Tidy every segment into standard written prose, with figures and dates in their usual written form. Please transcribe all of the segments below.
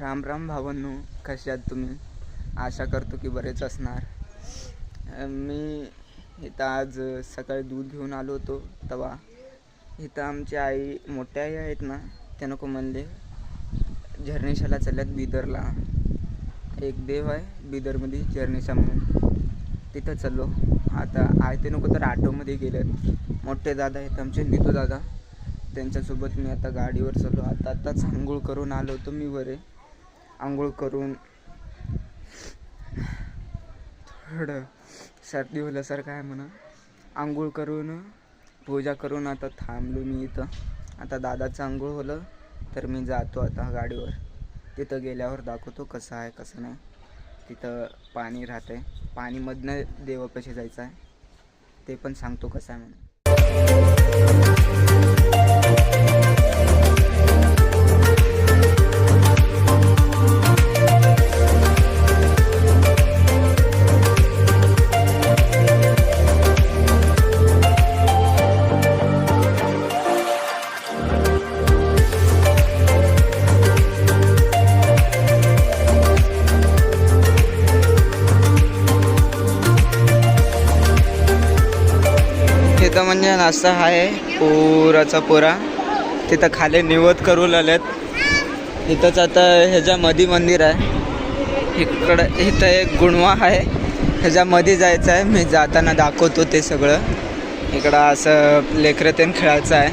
राम राम भावांनो, कसे आहात तुम्ही? आशा करतो की बरेच असणार. मी इथं आज सकाळी दूध घेऊन आलो होतो. तेव्हा इथं आमची आई, मोठ्या आई आहेत ना, त्या नको म्हणले झरणेशाला चालल्यात बिदरला. एक देव आहे बिदरमध्ये झरणेशा म्हणून, तिथं चाललो. आता आय ते नको तर ऑटोमध्ये गेलेत. मोठे दादा आहेत आमचे, नितू दादा, त्यांच्यासोबत मी आता गाडीवर चाललो. आताच आंघोळ करून आलो होतो मी वरे. आंघोळ करून थोडं सर्दी होल्यासारखं आहे म्हणा. आंघोळ करून पूजा करून आता थांबलो मी इथं. आता दादाचं आंघोळ होलं तर मी जातो आता गाडीवर. तिथं गेल्यावर दाखवतो कसं आहे कसं नाही. तिथं पाणी राहतं आहे, पाणीमधनं देवापाशी जायचं आहे, ते पण सांगतो कसं आहे म्हणून. तिथं म्हणजे नाश्ता आहे पुराचा पुरा. तिथं खाली निवद करू लागल्यात. इथंच आता ह्याच्यामध्ये मंदिर आहे. इथं एक गुणवा आहे, ह्याच्यामध्ये जायचं आहे. मी जाताना दाखवतो ते सगळं. इकडं असं लेकरं ते खेळायचं आहे.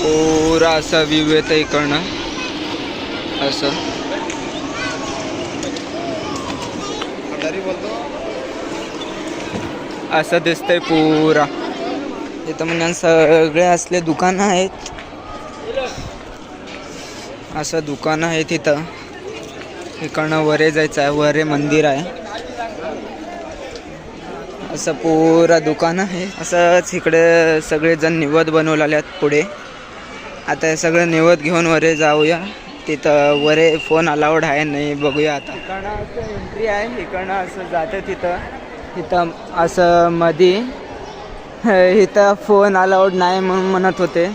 पुरा असं व्ह्यू येतं इकडनं. असं दिसतंय पुरा. इथं म्हणजे सगळे असले दुकानं आहेत. असं दुकानं आहे तिथं. इकडनं वरे जायचं आहे, वरे मंदिर आहे. असं पुरा दुकान आहे. असंच इकडे सगळेजण निवद बनवलेल्यात पुढे. आता हे सगळं निवद घेऊन वरे जाऊया. तिथं वरे फोन अलाउड आहे नाही, बघूया आता. इकडनं असं एंट्री आहे, इकडनं असं जातं तिथं असं मध्ये. इथं फोन अलाउड नाही म्हणून म्हणत होते,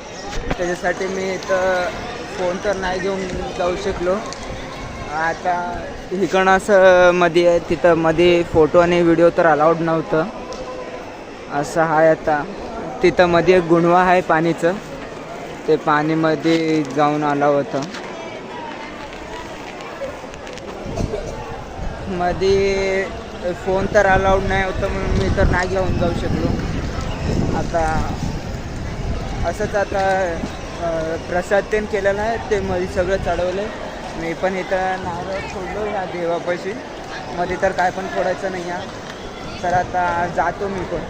त्याच्यासाठी मी इथं फोन तर नाही घेऊन जाऊ शकलो. आता इकडनं असं मध्ये आहे, तिथं मध्ये फोटो आणि व्हिडिओ तर अलाउड नव्हतं. असं आहे. आता तिथं मध्ये एक गुणवा आहे पाणीचं, ते पाणीमध्ये जाऊन आला होतं. मध्ये फोन तर अलाउड नाही होतं म्हणून मी तर नाही घेऊन जाऊ शकलो. आता असंच आता प्रसाद ते केलेला आहे, ते मध्ये सगळं चढवलं आहे. मी पण इथं नारळ फोडलो या देवापाशी. मध्ये तर काय पण फोडायचं नाही आहे. तर आता जातो मी पण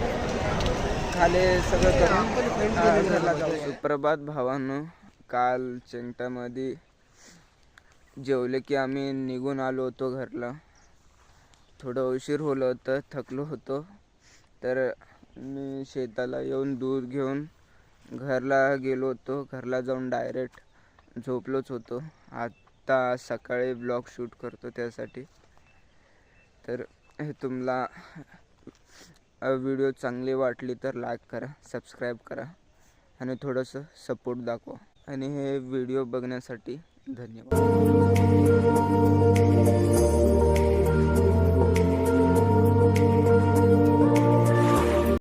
खाली सगळं करून घरला जाऊ. सुप्रभात भावांनो. काल चिंटामध्ये जेवले की आम्ही निघून आलो होतो घरला. थोडं उशीर होलं होतं, थकलो होतो. तर मी शेताला येऊन दूध घेऊन घरला गेलो होतो. घरला जाऊन डायरेक्ट झोपलोच होतो. आता सकाळी ब्लॉग शूट करतो त्यासाठी. तर हे तुम्हाला व्हिडिओ चांगली वाटली तर लाईक करा, सबस्क्राईब करा आणि थोडंसं सपोर्ट दाखवा. आणि हे व्हिडिओ बघण्यासाठी धन्यवाद.